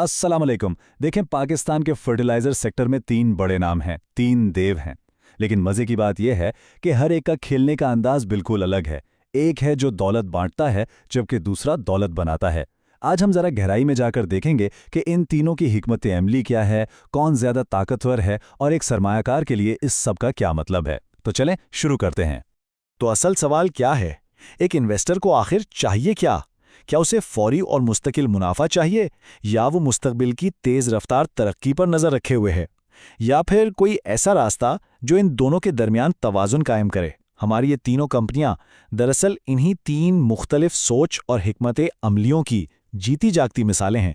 अस्सलाम वालेकुम। देखें, पाकिस्तान के फर्टिलाइजर सेक्टर में तीन बड़े नाम हैं, तीन देव हैं। लेकिन मजे की बात यह है कि हर एक का खेलने का अंदाज बिल्कुल अलग है। एक है जो दौलत बांटता है, जबकि दूसरा दौलत बनाता है। आज हम जरा गहराई में जाकर देखेंगे कि इन तीनों की हिकमत अमली क्या है, कौन ज्यादा ताकतवर है और एक सरमायाकार के लिए इस सब का क्या मतलब है। तो चलें शुरू करते हैं। तो असल सवाल क्या है? एक इन्वेस्टर को आखिर चाहिए क्या? क्या उसे फौरी और मुस्तकिल मुनाफा चाहिए, या वो मुस्तकबिल की तेज रफ्तार तरक्की पर नजर रखे हुए है, या फिर कोई ऐसा रास्ता जो इन दोनों के दरमियान तवाजुन कायम करे? हमारी ये तीनों कंपनियां दरअसल इन्हीं तीन मुख्तलिफ सोच और हिकमत अमलियों की जीती जागती मिसालें हैं।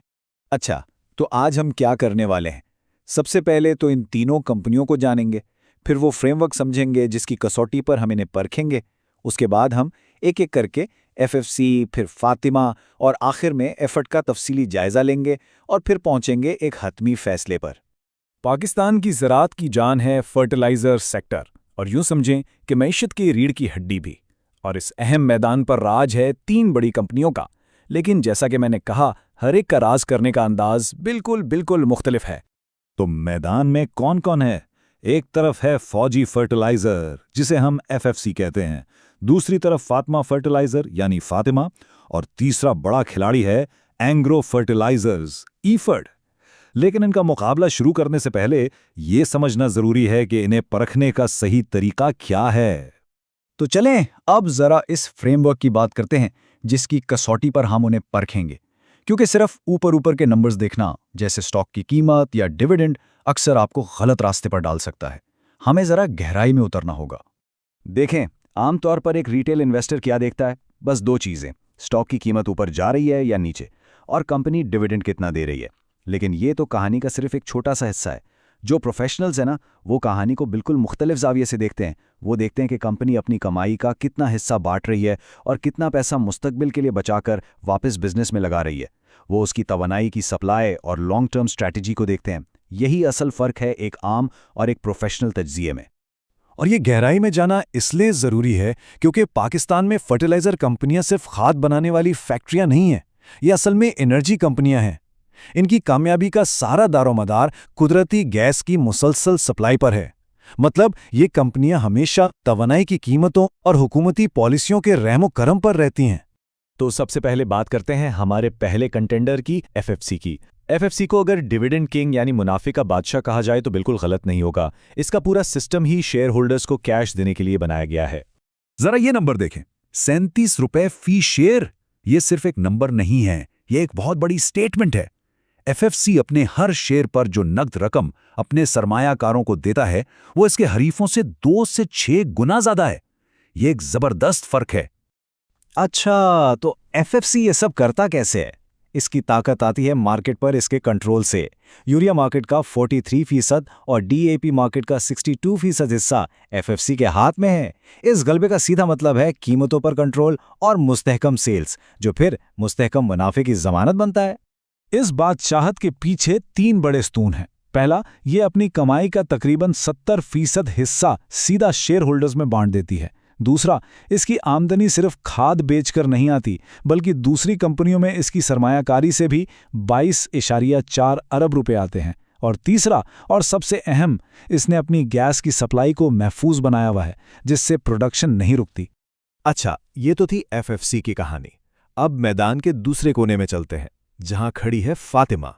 अच्छा, तो आज हम क्या करने वाले हैं? सबसे पहले तो इन तीनों कंपनियों को जानेंगे, फिर वो फ्रेमवर्क समझेंगे जिसकी कसौटी पर हम इन्हें परखेंगे। उसके बाद हम एक एक करके एफएफसी, फिर फातिमा और आखिर में एफर्ट का तफसीली जायजा लेंगे और फिर पहुंचेंगे एक हतमी फैसले पर। पाकिस्तान की ज़राअत की जान है फर्टिलाइजर सेक्टर, और यूं समझें कि मईशत की रीढ़ की हड्डी भी। और इस अहम मैदान पर राज है तीन बड़ी कंपनियों का। लेकिन जैसा कि मैंने कहा, हर एक का राज करने का अंदाज बिल्कुल बिल्कुल मुख्तलिफ है। तो मैदान में कौन कौन है? एक तरफ है फौजी फर्टिलाइजर, जिसे हम एफएफसी कहते हैं, दूसरी तरफ फातिमा फर्टिलाइजर यानी फातिमा, और तीसरा बड़ा खिलाड़ी है एंग्रो फर्टिलाइजर्स, ईफर्ड। लेकिन इनका मुकाबला शुरू करने से पहले ये समझना जरूरी है कि इन्हें परखने का सही तरीका क्या है। तो चलें अब जरा इस फ्रेमवर्क की बात करते हैं जिसकी कसौटी पर हम उन्हें परखेंगे। क्योंकि सिर्फ ऊपर ऊपर के नंबर्स देखना, जैसे स्टॉक की कीमत या डिविडेंड, अक्सर आपको गलत रास्ते पर डाल सकता है। हमें जरा गहराई में उतरना होगा। देखें, आमतौर पर एक रिटेल इन्वेस्टर क्या देखता है? बस दो चीज़ें, स्टॉक की कीमत ऊपर जा रही है या नीचे, और कंपनी डिविडेंड कितना दे रही है। लेकिन ये तो कहानी का सिर्फ एक छोटा सा हिस्सा है। जो प्रोफेशनल्स हैं ना, वो कहानी को बिल्कुल मुख्तलिफ जाविये से देखते हैं। वो देखते हैं कि कंपनी अपनी कमाई का कितना हिस्सा बांट रही है और कितना पैसा मुस्तकबिल के लिए बचाकर वापस बिजनेस में लगा रही है। वो उसकी तवानाई की सप्लाई और लॉन्ग टर्म स्ट्रैटेजी को देखते हैं। यही असल फ़र्क है एक आम और एक प्रोफेशनल तज्जिए में। और ये गहराई में जाना इसलिए ज़रूरी है क्योंकि पाकिस्तान में फर्टिलाइजर कंपनियां सिर्फ खाद बनाने वाली फैक्ट्रियां नहीं हैं, ये असल में एनर्जी कंपनियां हैं। इनकी कामयाबी का सारा दारोमदार कुदरती गैस की मुसलसल सप्लाई पर है। मतलब ये कंपनियां हमेशा तवानाई की कीमतों और हुकूमती पॉलिसियों के रहमो करम पर रहती हैं। तो सबसे पहले बात करते हैं हमारे पहले कंटेंडर की, एफएफसी की। एफएफसी को अगर डिविडेंड किंग यानी मुनाफे का बादशाह कहा जाए तो बिल्कुल गलत नहीं होगा। इसका पूरा सिस्टम ही शेयर होल्डर्स को कैश देने के लिए बनाया गया है। जरा ये नंबर देखें, 37 रुपए फी शेयर। ये सिर्फ एक नंबर नहीं है, ये एक बहुत बड़ी स्टेटमेंट है। एफएफसी अपने हर शेयर पर जो नकद रकम अपने सरमायाकारों को देता है, वो इसके हरीफों से 2 से 6 गुना ज्यादा है। ये एक जबरदस्त फर्क है। अच्छा, तो एफएफसी ये सब करता कैसे है? इसकी ताकत आती है मार्केट पर इसके कंट्रोल से। यूरिया मार्केट का 43% और डीएपी मार्केट का 62% हिस्सा एफएफसी के हाथ में है। इस गलबे का सीधा मतलब है कीमतों पर कंट्रोल और मुस्तहकम सेल्स, जो फिर मुस्तहकम मुनाफे की जमानत बनता है। इस बादशाहत के पीछे तीन बड़े स्तून हैं। पहला, ये अपनी कमाई का तकरीबन 70% हिस्सा सीधा शेयर होल्डर्स में बांट देती है। दूसरा, इसकी आमदनी सिर्फ खाद बेचकर नहीं आती, बल्कि दूसरी कंपनियों में इसकी सरमायाकारी से भी 22.4 अरब रुपए आते हैं। और तीसरा और सबसे अहम, इसने अपनी गैस की सप्लाई को महफूज बनाया हुआ है, जिससे प्रोडक्शन नहीं रुकती। अच्छा, ये तो थी एफएफसी की कहानी। अब मैदान के दूसरे कोने में चलते हैं, जहां खड़ी है फातिमा।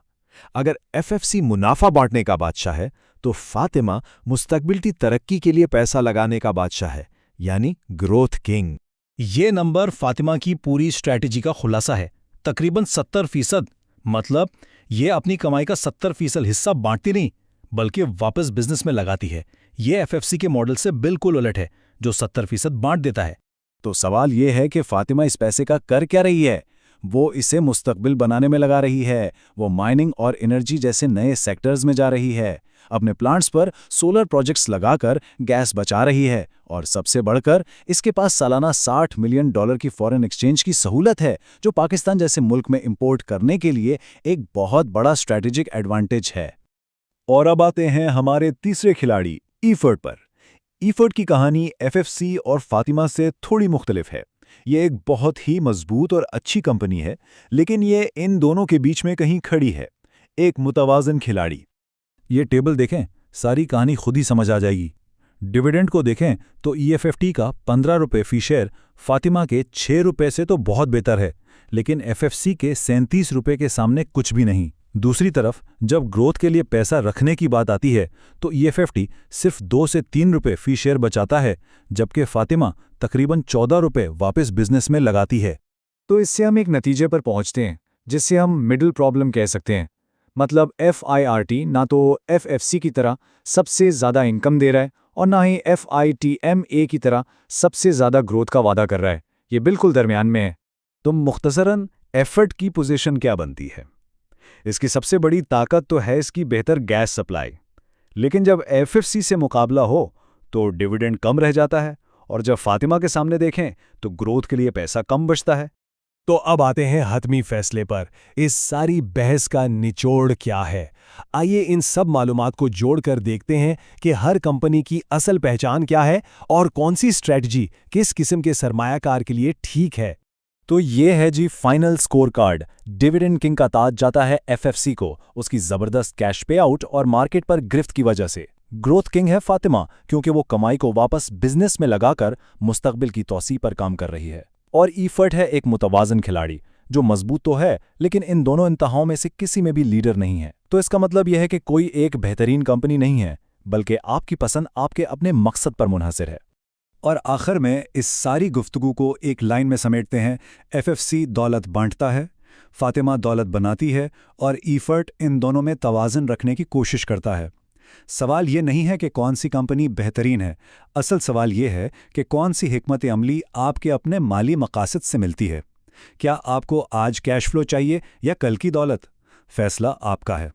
अगर एफएफसी मुनाफा बांटने का बादशाह है, तो फातिमा मुस्तकबिल की तरक्की के लिए पैसा लगाने का बादशाह है, यानी ग्रोथ किंग। ये नंबर फातिमा की पूरी स्ट्रैटेजी का खुलासा है। तकरीबन 70%। मतलब ये अपनी कमाई का 70% हिस्सा बांटती नहीं, बल्कि वापस बिजनेस में लगाती है। ये एफएफसी के मॉडल से बिल्कुल उलट है, जो 70% बांट देता है। तो सवाल ये है कि फातिमा इस पैसे का कर क्या रही है? वो इसे मुस्तकबिल बनाने में लगा रही है। वो माइनिंग और एनर्जी जैसे नए सेक्टर्स में जा रही है। अपने प्लांट्स पर सोलर प्रोजेक्ट्स लगाकर गैस बचा रही है। और सबसे बढ़कर इसके पास सालाना $60 मिलियन की फॉरेन एक्सचेंज की सहूलत है, जो पाकिस्तान जैसे मुल्क में इंपोर्ट करने के लिए एक बहुत बड़ा स्ट्रैटेजिक एडवांटेज है। और अब आते हैं हमारे तीसरे खिलाड़ी ईफर्ड पर। ईफर्ड की कहानी एफएफसी और फातिमा से थोड़ी मुख्तलिफ है। ये एक बहुत ही मजबूत और अच्छी कंपनी है, लेकिन ये इन दोनों के बीच में कहीं खड़ी है। एक मुतवाजन खिलाड़ी। ये टेबल देखें, सारी कहानी खुद ही समझ आ जाएगी। डिविडेंड को देखें तो EFFT का 15 रुपये फी शेयर फातिमा के 6 रुपये से तो बहुत बेहतर है, लेकिन FFC के 37 रुपये के सामने कुछ भी नहीं। दूसरी तरफ जब ग्रोथ के लिए पैसा रखने की बात आती है तो EFFT सिर्फ 2 से 3 रुपये फी शेयर बचाता है, जबकि फातिमा तकरीबन 14 रुपये वापस बिजनेस में लगाती है। तो इससे हम एक नतीजे पर पहुंचते हैं जिससे हम मिडिल प्रॉब्लम कह सकते हैं। मतलब FIRT ना तो FFC की तरह सबसे ज़्यादा इनकम दे रहा है और ना ही FITMA की तरह सबसे ज़्यादा ग्रोथ का वादा कर रहा है। ये बिल्कुल दरमियान में है। तो मुख्तसरन एफर्ट की पोजीशन क्या बनती है? इसकी सबसे बड़ी ताकत तो है इसकी बेहतर गैस सप्लाई, लेकिन जब FFC से मुकाबला हो तो डिविडेंड कम रह जाता है, और जब फातिमा के सामने देखें तो ग्रोथ के लिए पैसा कम बचता है। तो अब आते हैं हतमी फैसले पर। इस सारी बहस का निचोड़ क्या है? आइए इन सब मालूमात को जोड़कर देखते हैं कि हर कंपनी की असल पहचान क्या है और कौन सी स्ट्रैटेजी किस किस्म के सरमायाकार के लिए ठीक है। तो ये है जी final score card. Dividend king का ताज जाता है FFC को, उसकी जबरदस्त कैश पे आउट और मार्केट पर गिरफ्त की वजह से। ग्रोथ किंग है फातिमा, क्योंकि वो कमाई को वापस बिजनेस में लगाकर मुस्तकबिल की तौसी पर काम कर रही है। और ईफर्ट है एक मुतवाजन खिलाड़ी जो मजबूत तो है, लेकिन इन दोनों इंतहाओं में से किसी में भी लीडर नहीं है। तो इसका मतलब यह है कि कोई एक बेहतरीन कंपनी नहीं है, बल्कि आपकी पसंद आपके अपने मकसद पर मुनहसर है। और आखिर में इस सारी गुफ्तगू को एक लाइन में समेटते हैं। FFC दौलत बांटता है, फातिमा दौलत बनाती है, और ईफर्ट इन दोनों में तवाज़ुन रखने की कोशिश करता है। सवाल ये नहीं है कि कौन सी कंपनी बेहतरीन है, असल सवाल ये है कि कौन सी हिकमत अमली आपके अपने माली मकासद से मिलती है। क्या आपको आज कैश फ्लो चाहिए या कल की दौलत? फैसला आपका है।